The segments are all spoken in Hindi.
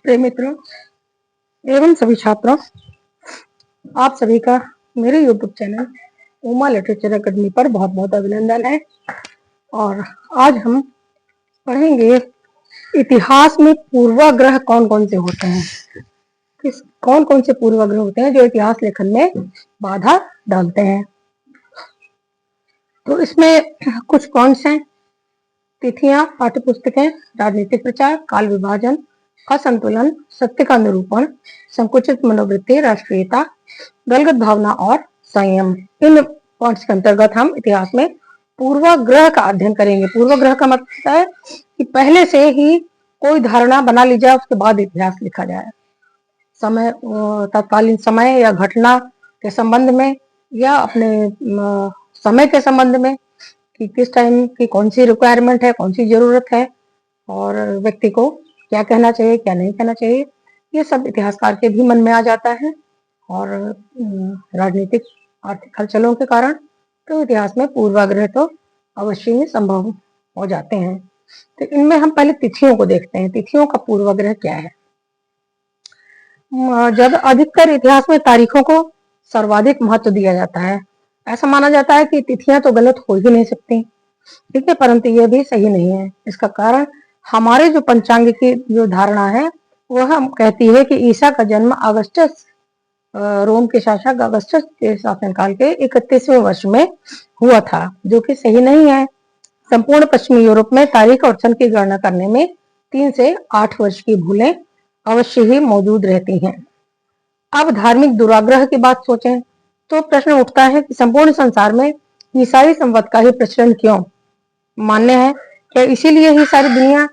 प्रिय मित्रों एवं सभी छात्रों, आप सभी का मेरे YouTube channel Uma literature academy पर बहुत बहुत अभिनंदन है। और आज हम पढ़ेंगे इतिहास में पूर्वाग्रह कौन कौन से होते हैं, कौन कौन से पूर्वाग्रह होते हैं जो इतिहास लेखन में बाधा डालते हैं। तो इसमें कुछ पॉइंट्स हैं: तिथियां, पाठ्यपुस्तकें, राजनीतिक प्रचार, काल विभाजन, असंतुलन, सत्य का निरूपण, संकुचित मनोवृत्ति, राष्ट्रीयता, दलगत भावना और संयम। इन पॉइंट्स के अंतर्गत हम इतिहास में पूर्वाग्रह का अध्ययन करेंगे। पूर्वाग्रह का मतलब है कि पहले से ही कोई धारणा बना ली जाए, उसके बाद इतिहास लिखा जाए। समय, तत्कालीन समय या घटना के संबंध में या अपने समय के संबंध में कि किस टाइम की कौन सी रिक्वायरमेंट है, कौन सी जरूरत है और व्यक्ति को क्या कहना चाहिए, क्या नहीं कहना चाहिए, ये सब इतिहासकार के भी मन में आ जाता है। और राजनीतिक आर्थिक हलचलों के कारण तो इतिहास में पूर्वाग्रह तो अवश्य ही संभव हो जाते हैं। तो इनमें हम पहले तिथियों को देखते हैं। तिथियों का पूर्वाग्रह क्या है? जब अधिकतर इतिहास में तारीखों को सर्वाधिक महत्व दिया जाता है, ऐसा माना जाता है कि तिथियां तो गलत हो ही नहीं सकती, ठीक है, परंतु यह भी सही नहीं है। इसका कारण हमारे जो पंचांग की जो धारणा है वह कहती है कि ईसा का जन्म अगस्टस, रोम के शासक अगस्टस के शासनकाल के 31वें वर्ष में हुआ था, जो कि सही नहीं है। संपूर्ण पश्चिमी यूरोप में तारीख और सन की गणना करने में 3 से 8 वर्ष की भूलें अवश्य ही मौजूद रहती हैं। अब धार्मिक दुराग्रह की बात सोचें तो प्रश्न उठता है कि संपूर्ण संसार में ईसाई संवत का ही प्रचलन क्यों मान्य है? क्या इसीलिए ही सारी दुनिया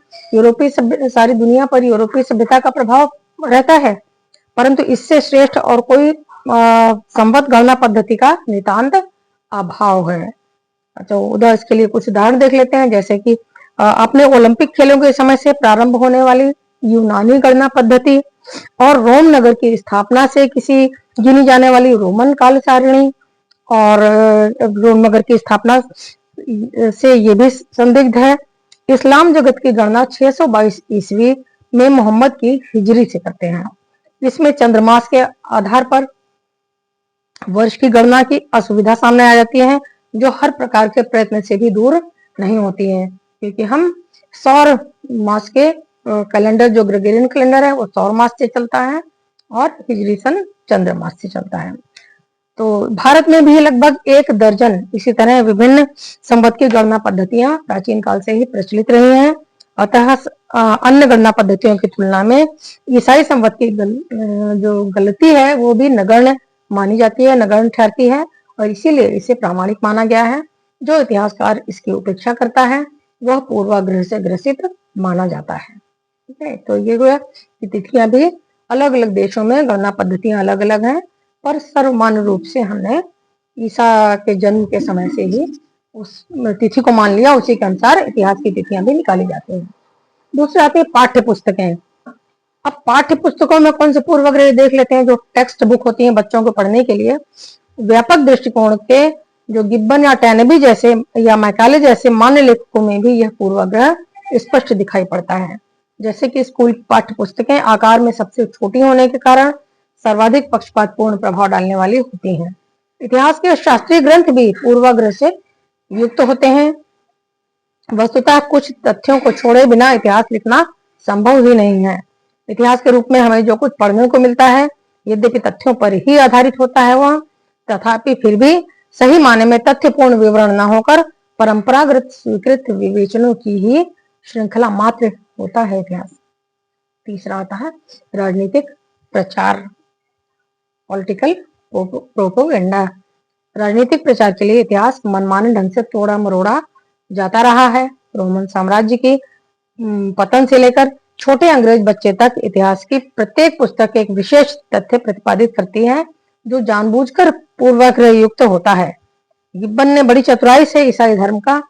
पर यूरोपीय सभ्यता का प्रभाव रहता है? परंतु इससे श्रेष्ठ और कोई संवत गणना पद्धति का नितांत अभाव है। अच्छा, इसके लिए कुछ उदाहरण देख लेते हैं। जैसे कि अपने ओलंपिक खेलों के समय से प्रारंभ होने वाली यूनानी गणना पद्धति और रोम नगर की स्थापना से किसी गिनी जाने वाली रोमन काल सारणी और रोम नगर की स्थापना से ये भी संदिग्ध है। इस्लाम जगत की गणना 622 ईस्वी में मोहम्मद की हिजरी से करते हैं। इसमें चंद्रमास के आधार पर वर्ष की गणना की असुविधा सामने आ जाती है, जो हर प्रकार के प्रयत्न से भी दूर नहीं होती है, क्योंकि हम सौर मास के कैलेंडर, जो ग्रेगोरियन कैलेंडर है वो सौर मास से चलता है और हिजरी सन चंद्र मास से चलता है। तो भारत में भी लगभग 1 दर्जन इसी तरह विभिन्न संवत की गणना पद्धतियां प्राचीन काल से ही प्रचलित रही हैं। अतः अन्य गणना पद्धतियों की तुलना में ईसाई संवत की जो गलती है वो भी नगण्य मानी जाती है, नगण्य ठहरती है और इसीलिए इसे प्रामाणिक माना गया है। जो इतिहासकार इसकी उपेक्षा करता है वह पूर्वाग्रह से ग्रसित माना जाता है। ठीक है, तो ये हुआ कि तिथियां भी अलग अलग देशों में गणना पद्धतियां अलग अलग हैं, पर सर्वमान्य रूप से हमने ईसा के जन्म के समय से ही उस तिथि को मान लिया, उसी के अनुसार इतिहास की तिथियां भी निकाली जाती हैं। दूसरी आती है पाठ्य पुस्तकें। अब पाठ्य पुस्तकों में कौन से पूर्वाग्रह देख लेते हैं। जो टेक्स्ट बुक होती है बच्चों को पढ़ने के लिए, व्यापक दृष्टिकोण के जो गिब्बन या टैनबी जैसे या मैकाले जैसे मान्य लेखकों में भी यह पूर्वाग्रह स्पष्ट दिखाई पड़ता है। जैसे कि स्कूल पाठ्य पुस्तकें आकार में सबसे छोटी होने के कारण सर्वाधिक पक्षपातपूर्ण प्रभाव डालने वाली होती हैं। इतिहास के शास्त्रीय ग्रंथ भी पूर्वाग्रह से युक्त होते हैं। वस्तुतः कुछ तथ्यों को छोड़े बिना इतिहास लिखना संभव ही नहीं है। इतिहास के रूप में हमें जो कुछ पढ़ने को मिलता है, यद्यपि तथ्यों पर ही आधारित होता है वह, तथापि फिर भी सही माने में तथ्यपूर्ण विवरण न होकर परंपरागत स्वीकृत विवेचनों की ही श्रृंखला मात्र होता है इतिहास। तीसरा आता है राजनीतिक प्रचार, पॉलिटिकल प्रोपेगेंडा। राजनीतिक प्रचार के लिए इतिहास मनमाने ढंग से तोड़ा मरोड़ा जाता रहा है। रोमन साम्राज्य की पतन से लेकर छोटे अंग्रेज बच्चे तक इतिहास की प्रत्येक पुस्तक एक विशेष तथ्य प्रतिपादित करती है जो जानबूझकर पूर्वाग्रह युक्त होता है। गिब्बन ने बड़ी चतुराई से ईसाई धर्म का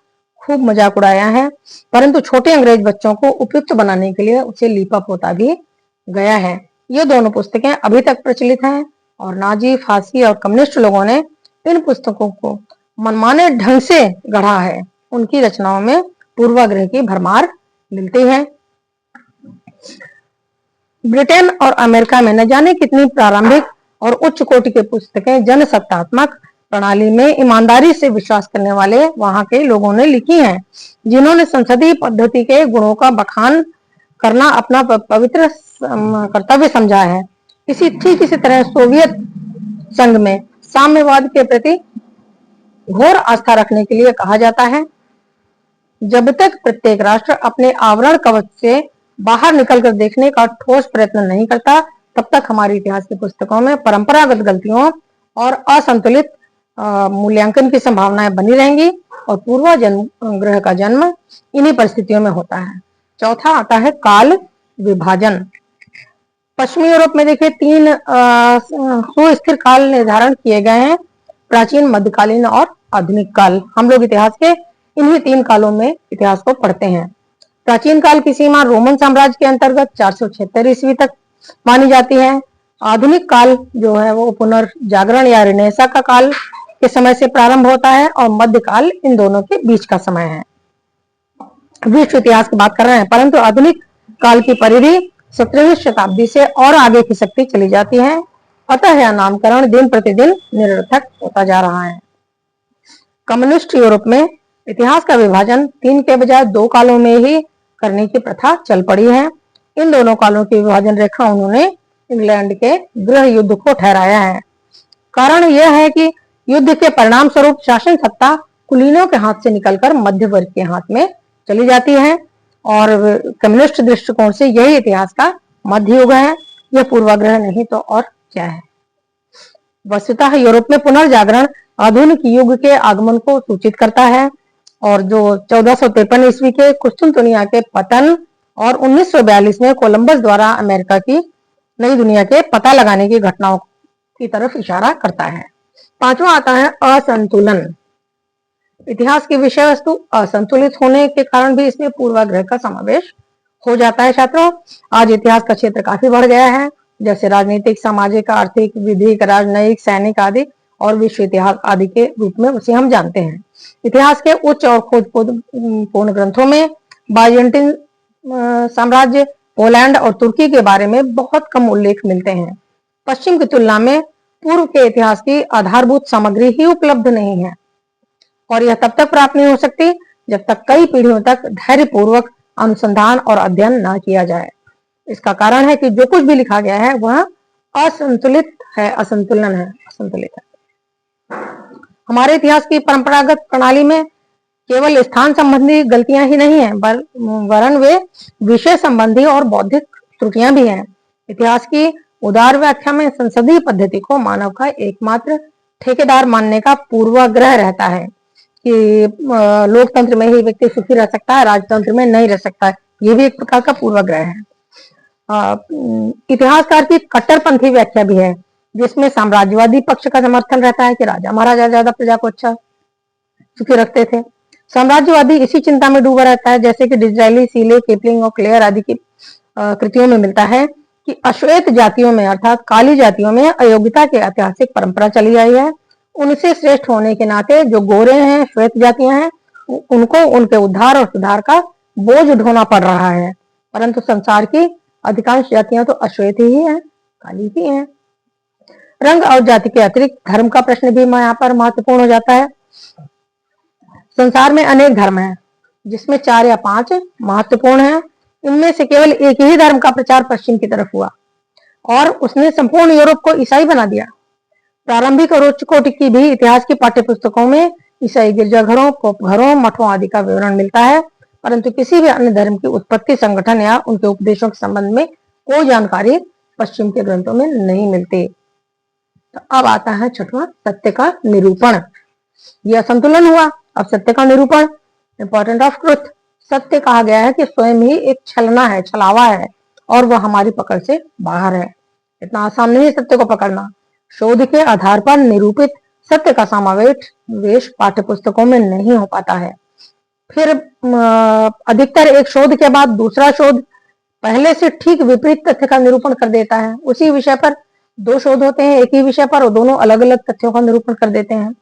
खूब मजाक उड़ाया है, परंतु छोटे अंग्रेज बच्चों को उपयुक्त बनाने के लिए उसे लीपा पोता भी गया है। ये दोनों पुस्तकें अभी तक प्रचलित हैं और नाजी, फांसी और कम्युनिस्ट लोगों ने इन पुस्तकों को मनमाने ढंग से गढ़ा है। उनकी रचनाओं में पूर्वाग्रह की भरमार मिलती है। ब्रिटेन और अमेरिका में न जाने कितनी प्रारंभिक और उच्च कोटि की पुस्तकें जनसत्तात्मक प्रणाली में ईमानदारी से विश्वास करने वाले वहां के लोगों ने लिखी हैं, जिन्होंने संसदीय पद्धति के गुणों का बखान करना अपना पवित्र कर्तव्य समझा है। इसी तरह सोवियत संघ में साम्यवाद के प्रति घोर आस्था रखने के लिए कहा जाता है। जब तक प्रत्येक राष्ट्र अपने आवरण कवच से बाहर निकलकर देखने का ठोस प्रयत्न नहीं करता, तब तक हमारे इतिहास की पुस्तकों में परंपरागत गलतियों और असंतुलित मूल्यांकन की संभावनाएं बनी रहेंगी और पूर्व जन्म ग्रह का जन्म इन्हीं परिस्थितियों में होता है। चौथा आता है काल विभाजन। पश्चिमी यूरोप में देखिए 3 सुस्थिर काल निर्धारण किए गए हैं, प्राचीन, मध्यकालीन और आधुनिक काल। हम लोग इतिहास के इन्हीं 3 कालों में इतिहास को पढ़ते हैं। प्राचीन काल की सीमा रोमन साम्राज्य के अंतर्गत 476 ईस्वी तक मानी जाती है। आधुनिक काल जो है वो पुनर्जागरण या रिनेसा का काल के समय से प्रारंभ होता है और मध्यकाल इन दोनों के बीच का समय है। विश्व इतिहास की बात कर रहे हैं, परंतु आधुनिक काल की परिधि 17वीं शताब्दी से और आगे की सकती चली जाती है। अतः यह नामकरण दिन प्रतिदिन निरर्थक होता जा रहा है। कम्युनिस्ट यूरोप में इतिहास का विभाजन 3 के बजाय 2 कालों में ही करने की प्रथा चल पड़ी है। इन दोनों कालों की विभाजन रेखा उन्होंने इंग्लैंड के गृह युद्ध को ठहराया है। कारण यह है कि युद्ध के परिणाम स्वरूप शासन सत्ता कुलीनों के हाथ से निकलकर मध्य वर्ग के हाथ में चली जाती है और कम्युनिस्ट दृष्टिकोण से यही इतिहास का मध्य युग है। यह पूर्वाग्रह नहीं तो और क्या है। वस्तुतः यूरोप में पुनर्जागरण आधुनिक युग के आगमन को सूचित करता है और जो 1453 ईस्वी के कुस्तुनतुनिया के पतन और 1942 में कोलंबस द्वारा अमेरिका की नई दुनिया के पता लगाने की घटनाओं की तरफ इशारा करता है। पांचवा आता है असंतुलन। इतिहास की विषय वस्तु असंतुलित होने के कारण भी इसमें पूर्वाग्रह का समावेश हो जाता है। छात्रों, आज इतिहास का क्षेत्र काफी बढ़ गया है, जैसे राजनीतिक, सामाजिक, आर्थिक, विधिक, राजनयिक, सैनिक आदि और विश्व इतिहास आदि के रूप में उसे हम जानते हैं। इतिहास के उच्च और खोजपूर्ण ग्रंथों में बाइजेंटीन साम्राज्य, पोलैंड और तुर्की के बारे में बहुत कम उल्लेख मिलते हैं। पश्चिम की तुलना में पूर्व के इतिहास की आधारभूत सामग्री ही उपलब्ध नहीं है और यह तब तक प्राप्त नहीं हो सकती जब तक कई पीढ़ियों तक धैर्यपूर्वक अनुसंधान और अध्ययन न किया जाए। इसका कारण है कि जो कुछ भी लिखा गया है वह असंतुलित है, असंतुलित है। हमारे इतिहास की परंपरागत प्रणाली में केवल स्थान संबंधी गलतियां ही नहीं है, वरन वे विषय संबंधी और बौद्धिक त्रुटियां भी हैं। इतिहास की उदार व्याख्या में संसदीय पद्धति को मानव का एकमात्र ठेकेदार मानने का पूर्वाग्रह रहता है कि लोकतंत्र में ही व्यक्ति सुखी रह सकता है, राजतंत्र में नहीं रह सकता है। ये भी एक प्रकार का पूर्वाग्रह है। इतिहासकार की कट्टरपंथी व्याख्या भी है, जिसमें साम्राज्यवादी पक्ष का समर्थन रहता है कि राजा महाराजा ज्यादा प्रजा को अच्छा सुखी रखते थे। साम्राज्यवादी इसी चिंता में डूबा रहता है, जैसे कि डिज़रायली, सीले, किपलिंग और क्लेयर आदि की कृतियों में मिलता है कि अश्वेत जातियों में अर्थात काली जातियों में अयोग्यता की ऐतिहासिक परंपरा चली आई है। उनसे श्रेष्ठ होने के नाते जो गोरे हैं, श्वेत जातियां हैं, उनको उनके उद्धार और सुधार का बोझ ढोना पड़ रहा है, परंतु संसार की अधिकांश जातियां तो अश्वेत ही हैं, काली ही हैं। रंग और जाति के अतिरिक्त धर्म का प्रश्न भी यहाँ पर महत्वपूर्ण हो जाता है। संसार में अनेक धर्म हैं, जिसमें 4 या 5 महत्वपूर्ण हैं। इनमें से केवल एक ही धर्म का प्रचार पश्चिम की तरफ हुआ और उसने संपूर्ण यूरोप को ईसाई बना दिया। प्रारंभिक और उच्च कोटि की भी इतिहास की पाठ्यपुस्तकों में ईसाई गिरजाघरों, पोपघरों, मठों आदि का विवरण मिलता है, परंतु किसी भी अन्य धर्म की उत्पत्ति, संगठन या उनके उपदेशों के संबंध में कोई जानकारी पश्चिम के ग्रंथों में नहीं मिलती। तो अब आता है 6वां, सत्य का निरूपण। यह संतुलन हुआ। अब सत्य का निरूपण, इंपॉर्टेंट ऑफ ट्रुथ। सत्य कहा गया है कि स्वयं ही एक छलना है, छलावा है और वह हमारी पकड़ से बाहर है। इतना आसान नहीं है सत्य को पकड़ना। शोध के आधार पर निरूपित सत्य का समावेश पाठ्यपुस्तकों में नहीं हो पाता है। फिर अधिकतर एक शोध के बाद दूसरा शोध पहले से ठीक विपरीत तथ्य का निरूपण कर देता है। उसी विषय पर 2 शोध होते हैं एक ही विषय पर और दोनों अलग अलग तथ्यों का निरूपण कर देते हैं।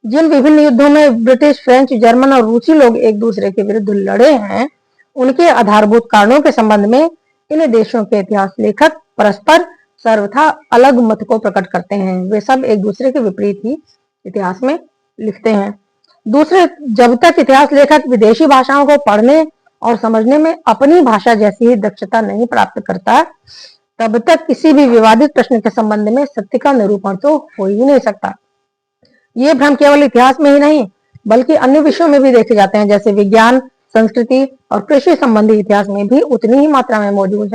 जिन विभिन्न युद्धों में ब्रिटिश, फ्रेंच, जर्मन और रूसी लोग एक दूसरे के विरुद्ध लड़े हैं, उनके आधारभूत कारणों के संबंध में इन देशों के इतिहास लेखक परस्पर सर्वथा अलग मत को प्रकट करते हैं। वे सब एक दूसरे के विपरीत ही इतिहास में लिखते हैं। दूसरे, जब तक इतिहास लेखक विदेशी भाषाओं को पढ़ने और समझने में अपनी भाषा जैसी ही दक्षता नहीं प्राप्त करता, तब तक किसी भी विवादित प्रश्न के संबंध में सत्य का निरूपण तो हो ही नहीं सकता। ये भ्रम केवल इतिहास में ही नहीं बल्कि अन्य विषयों में भी देखे जाते हैं, जैसे विज्ञान, संस्कृति और कृषि संबंधी इतिहास में भी उतनी ही मात्रा में मौजूद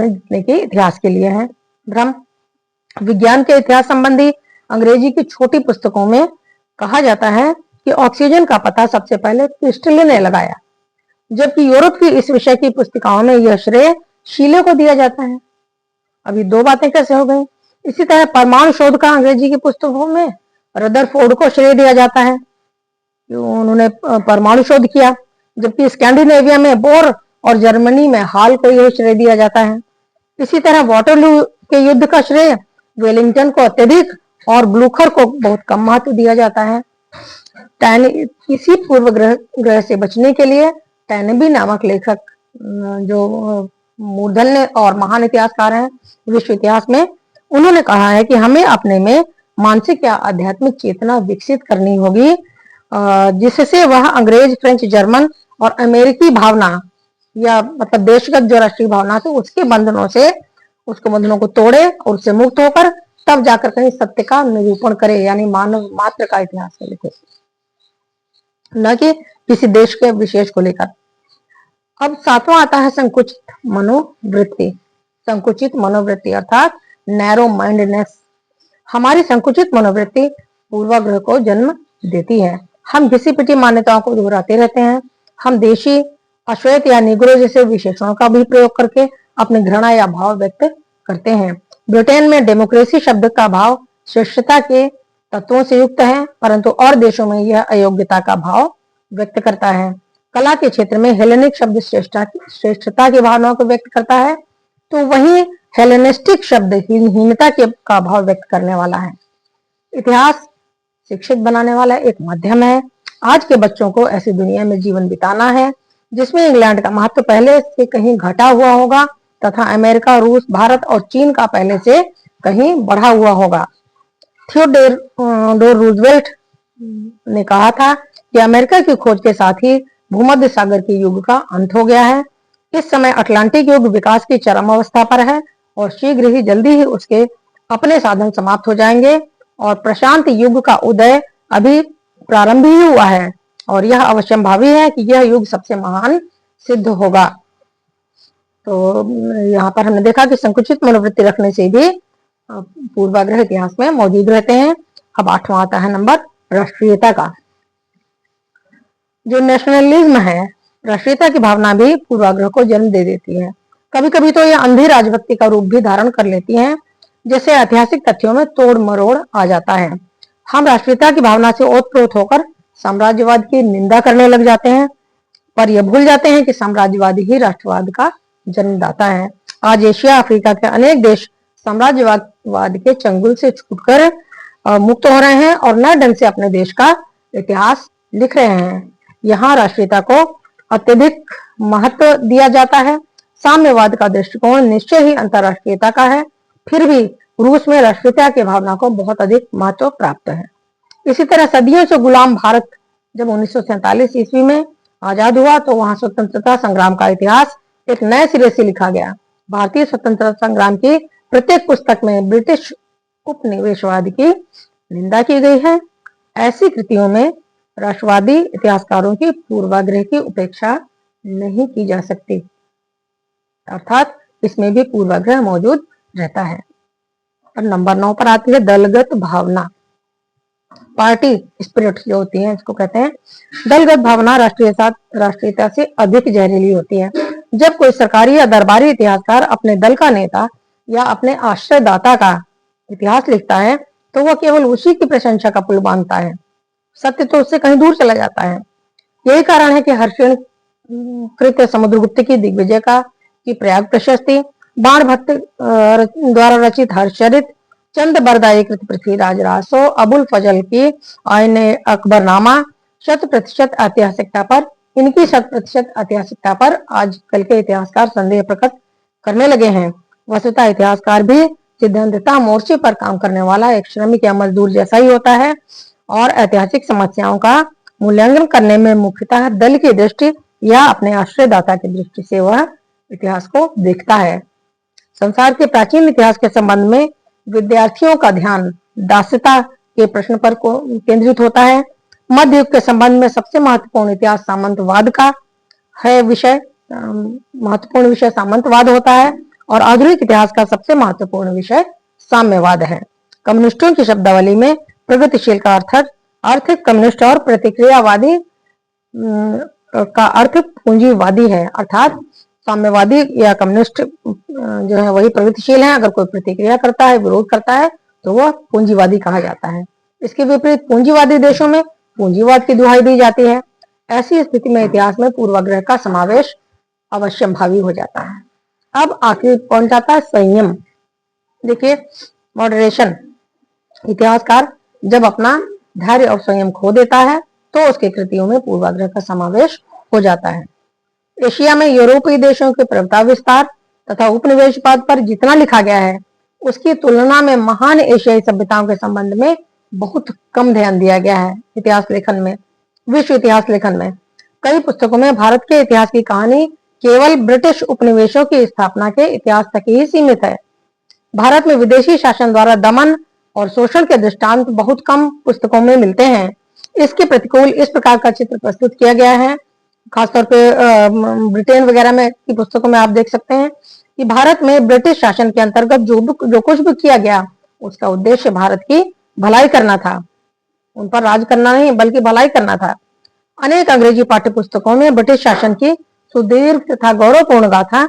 है जितने कि इतिहास के लिए है भ्रम। विज्ञान के इतिहास संबंधी अंग्रेजी की छोटी पुस्तकों में कहा जाता है कि ऑक्सीजन का पता सबसे पहले क्रिस्टले ने लगाया, जबकि यूरोप की इस विषय की पुस्तिकाओं में यह श्रेय शीले को दिया जाता है। अभी दो बातें कैसे हो गई? इसी तरह परमाणु शोध का अंग्रेजी की पुस्तकों में रदरफोर्ड को श्रेय दिया जाता है, उन्होंने परमाणु शोध किया, जबकि स्कैंडिनेविया में बोर और जर्मनी में हाल को यह श्रेय दिया जाता है। इसी तरह वाटरलू के युद्ध का श्रेय वेलिंगटन को अत्यधिक और ब्लूखर को बहुत कम महत्व दिया जाता है। किसी पूर्व ग्रह से बचने के लिए टैनबी नामक लेखक, जो मूर्धन्य और महान इतिहासकार हैं विश्व इतिहास में, उन्होंने कहा है कि हमें अपने में मानसिक या आध्यात्मिक चेतना विकसित करनी होगी, जिससे वह अंग्रेज, फ्रेंच, जर्मन और अमेरिकी भावना या मतलब देशगत जो राष्ट्रीय भावना थी उसके बंधनों को तोड़े और उससे मुक्त होकर तब जाकर कहीं सत्य का निरूपण करे, यानी मानव मात्र का इतिहास लिखे, न कि किसी देश के विशेष को लेकर। अब सातवां आता है संकुचित मनोवृत्ति। संकुचित मनोवृत्ति अर्थात नैरो माइंडनेस। हमारी संकुचित मनोवृत्ति पूर्वाग्रह को जन्म देती है। हम घिसी पिटी मान्यताओं को दोहराते रहते हैं। हम देशी, अश्वेत या निग्रो जैसे विशेषणों का भी प्रयोग करके अपनी घृणा या भाव व्यक्त करते हैं। ब्रिटेन में डेमोक्रेसी शब्द का भाव श्रेष्ठता के तत्वों से युक्त है, परंतु और देशों में यह अयोग्यता का भाव व्यक्त करता है। कला के क्षेत्र में हेलेनिक शब्द श्रेष्ठता की भावनाओं को व्यक्त करता है, तो वहीं हेलेनिस्टिक शब्द हीनता का भाव व्यक्त करने वाला है। इतिहास शिक्षित बनाने वाला एक माध्यम है। आज के बच्चों को ऐसी दुनिया में जीवन बिताना है जिसमें इंग्लैंड का महत्व पहले से कहीं घटा हुआ होगा तथा अमेरिका, रूस, भारत और चीन का पहले से कहीं बढ़ा हुआ होगा। थियोडोर रूजवेल्ट ने कहा था कि अमेरिका की खोज के साथ ही भूमध्य सागर के युग का अंत हो गया है। इस समय अटलांटिक युग विकास की चरम अवस्था पर है और शीघ्र ही जल्दी ही उसके अपने साधन समाप्त हो जाएंगे और प्रशांत युग का उदय अभी प्रारंभ ही हुआ है और यह अवश्यंभावी है कि यह युग सबसे महान सिद्ध होगा। तो यहाँ पर हमने देखा कि संकुचित मनोवृत्ति रखने से भी पूर्वाग्रह इतिहास में मौजूद रहते हैं। अब आठवां आता है नंबर राष्ट्रीयता का। जो नेशनलिज्म है, राष्ट्रीयता की भावना भी पूर्वाग्रह को जन्म दे देती है। कभी कभी तो यह अंधी राजभक्ति का रूप भी धारण कर लेती है, जैसे ऐतिहासिक तथ्यों में तोड़ मरोड़ आ जाता है। हम राष्ट्रीयता की भावना से ओतप्रोत होकर साम्राज्यवाद की निंदा करने लग जाते हैं, पर यह भूल जाते हैं कि साम्राज्यवाद ही राष्ट्रवाद का जन्मदाता है। आज एशिया, अफ्रीका के अनेक देश साम्राज्यवाद के चंगुल से छूटकर मुक्त हो रहे हैं और नए ढंग से अपने देश का इतिहास लिख रहे हैं। यहाँ राष्ट्रीयता को अत्यधिक महत्व दिया जाता है। साम्यवाद का दृष्टिकोण निश्चय ही अंतरराष्ट्रीयता का है, फिर भी रूस में राष्ट्रीयता की भावना को बहुत अधिक महत्व प्राप्त है। इसी तरह सदियों से गुलाम भारत जब 1947 ईस्वी में आजाद हुआ तो वहां स्वतंत्रता संग्राम का इतिहास एक नए सिरे से लिखा गया। भारतीय स्वतंत्रता संग्राम की प्रत्येक पुस्तक में ब्रिटिश उपनिवेशवाद की निंदा की गई है। ऐसी कृतियों में राष्ट्रवादी इतिहासकारों की पूर्वाग्रह की उपेक्षा नहीं की जा सकती, अर्थात इसमें भी पूर्वाग्रह मौजूद रहता है। और नंबर 9 पर आती है दलगत भावना। पार्टी स्पिरिट जो होती है इसको कहते हैं। दलगत भावना राष्ट्रीयता से अधिक जहरीली होती है। जब कोई सरकारी या दरबारी इतिहासकार अपने दल का नेता या अपने आश्रयदाता का इतिहास लिखता है तो वह केवल उसी की प्रशंसा का पुल बांधता है, सत्य तो उससे कहीं दूर चला जाता है। यही कारण है कि हर्षण कृत समुद्रगुप्त की दिग्विजय की प्रयाग प्रशस्ति, बाण भट्ट द्वारा रचित हर्षचरित, चंद बरदाई कृत पृथ्वीराज रासो, अबुल फजल की आईन अकबरनामा 100% ऐतिहासिकता पर, इनकी 100% ऐतिहासिकता पर आजकल के इतिहासकार संदेह प्रकट करने लगे हैं। वस्तुतः इतिहासकार भी सिद्धांततः मोर्चे पर काम करने वाला एक श्रमिक या मजदूर जैसा ही होता है और ऐतिहासिक समस्याओं का मूल्यांकन करने में मुख्यतः दल की दृष्टि या अपने आश्रयदाता की दृष्टि से वह इतिहास को देखता है। संसार के प्राचीन इतिहास के संबंध में विद्यार्थियों का ध्यान दास्यता के प्रश्न पर केंद्रित होता है। मध्य युग के संबंध में सबसे महत्वपूर्ण इतिहास सामंतवाद का है विषय महत्वपूर्ण विषय सामंतवाद होता है और आधुनिक इतिहास का सबसे महत्वपूर्ण विषय साम्यवाद है। कम्युनिस्टों की शब्दावली में प्रगतिशील का अर्थ कम्युनिस्ट और प्रतिक्रियावादी का अर्थ पूंजीवादी है, अर्थात साम्यवादी या कम्युनिस्ट जो है वही प्रगतिशील है। अगर कोई प्रतिक्रिया करता है, विरोध करता है, तो वह पूंजीवादी कहा जाता है। इसके विपरीत पूंजीवादी देशों में पूंजीवाद की दुहाई दी जाती है। ऐसी स्थिति में इतिहास में पूर्वाग्रह का समावेश अवश्य भावी हो जाता है। अब आखिरी पॉइंट आता है संयम। देखिए, मॉडरेशन। इतिहासकार जब अपना धैर्य और संयम खो देता है तो उसके कृतियों में पूर्वाग्रह का समावेश हो जाता है। एशिया में यूरोपीय देशों के प्रभुता विस्तार तथा उपनिवेशवाद पर जितना लिखा गया है उसकी तुलना में महान एशियाई सभ्यताओं के संबंध में बहुत कम ध्यान दिया गया है। इतिहास लेखन में, विश्व इतिहास लेखन में कई पुस्तकों में भारत के इतिहास की कहानी केवल ब्रिटिश उपनिवेशों की स्थापना के इतिहास तक ही सीमित है। भारत में विदेशी शासन द्वारा दमन और शोषण के दृष्टांत बहुत कम पुस्तकों में मिलते हैं। इसके प्रतिकूल इस प्रकार का चित्र प्रस्तुत किया गया है, खासतौर पे ब्रिटेन वगैरह में की पुस्तकों में आप देख सकते हैं कि भारत में ब्रिटिश शासन के अंतर्गत जो कुछ भी किया गया उसका उद्देश्य भारत की भलाई करना था, उन पर राज करना नहीं बल्कि भलाई करना था। अनेक अंग्रेजी पाठ्य पुस्तकों में ब्रिटिश शासन की सुदीर्घ तथा गौरवपूर्ण गाथा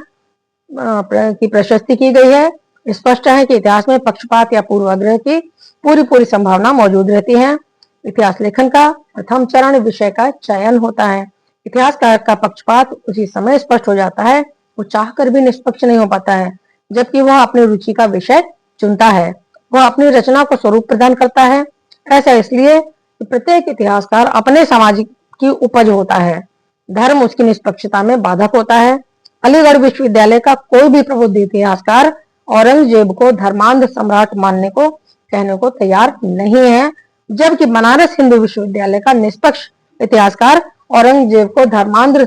की प्रशस्ति की गई है। स्पष्ट है कि इतिहास में पक्षपात या पूर्वाग्रह की पूरी संभावना मौजूद रहती है। इतिहास लेखन का प्रथम चरण विषय का चयन होता है। इतिहासकार का पक्षपात उसी समय स्पष्ट हो जाता है, वो चाहकर भी निष्पक्ष नहीं हो पाता है, जबकि वह अपनी रुचि का विषय चुनता है, वह अपनी रचना को स्वरूप प्रदान करता है। ऐसा इसलिए कि प्रत्येक इतिहासकार अपने समाज की उपज होता है, धर्म उसकी निष्पक्षता में बाधक होता है। अलीगढ़ विश्वविद्यालय का कोई भी प्रबुद्ध इतिहासकार औरंगजेब को धर्मांध सम्राट मानने को कहने को तैयार नहीं है, जबकि बनारस हिंदू विश्वविद्यालय का निष्पक्ष इतिहासकार औरंगजेब को धर्मांध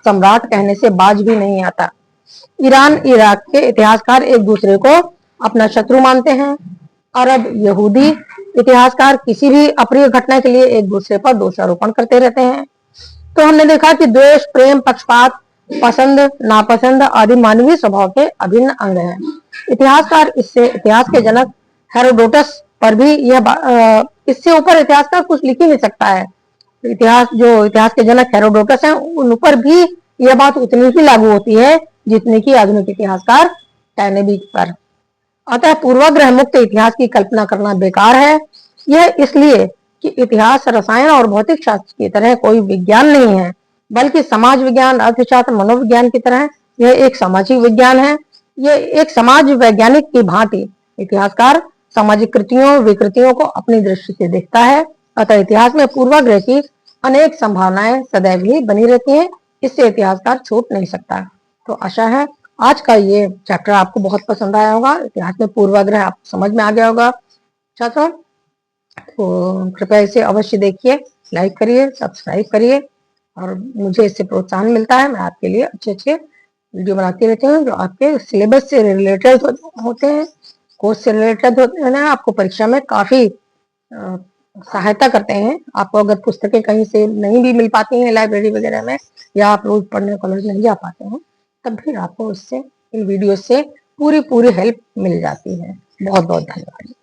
सम्राट कहने से बाज भी नहीं आता। ईरान इराक के इतिहासकार एक दूसरे को अपना शत्रु मानते हैं। अरब यहूदी इतिहासकार किसी भी अप्रिय घटना के लिए एक दूसरे पर दोषारोपण करते रहते हैं। तो हमने देखा कि द्वेष, प्रेम, पक्षपात, पसंद नापसंद आदि मानवीय स्वभाव के अभिन्न अंग हैं। इतिहासकार इससे इतिहास के जनक हेरोडोटस पर भी यह इससे ऊपर इतिहासकार कुछ लिख ही नहीं सकता है। इतिहास के जनक हेरोडोटस हैं उन पर भी यह बात उतनी ही लागू होती है जितनी की आधुनिक इतिहासकार टैनेबी पर। अतः पूर्वाग्रह मुक्त इतिहास की कल्पना करना बेकार है। यह इसलिए कि इतिहास रसायन और भौतिक शास्त्र की तरह कोई विज्ञान नहीं है, बल्कि समाज विज्ञान, अर्थशास्त्र, मनोविज्ञान की तरह यह एक सामाजिक विज्ञान है। यह एक समाज वैज्ञानिक की भांति इतिहासकार सामाजिक कृतियों विकृतियों को अपनी दृष्टि से देखता है। अतः इतिहास में पूर्वाग्रह की अनेक संभावनाएं सदैव ही बनी रहती हैं, इससे इतिहासकार छूट नहीं सकता। तो आशा है आज का ये चैप्टर आपको बहुत पसंद आया होगा। इतिहास में पूर्वाग्रह आपको समझ में आ गया होगा छात्रों। तो कृपया इसे अवश्य देखिए, लाइक करिए, सब्सक्राइब करिए और मुझे इससे प्रोत्साहन मिलता है। मैं आपके लिए अच्छे वीडियो बनाती रहती हूँ जो आपके सिलेबस से रिलेटेड होते हैं, कोर्स से रिलेटेड होते हैं, आपको परीक्षा में काफी सहायता करते हैं। आपको अगर पुस्तकें कहीं से नहीं भी मिल पाती हैं लाइब्रेरी वगैरह में, या आप रोज पढ़ने कॉलेज नहीं जा पाते हैं, तब भी आपको इससे इन वीडियो से पूरी हेल्प मिल जाती है। बहुत बहुत धन्यवाद।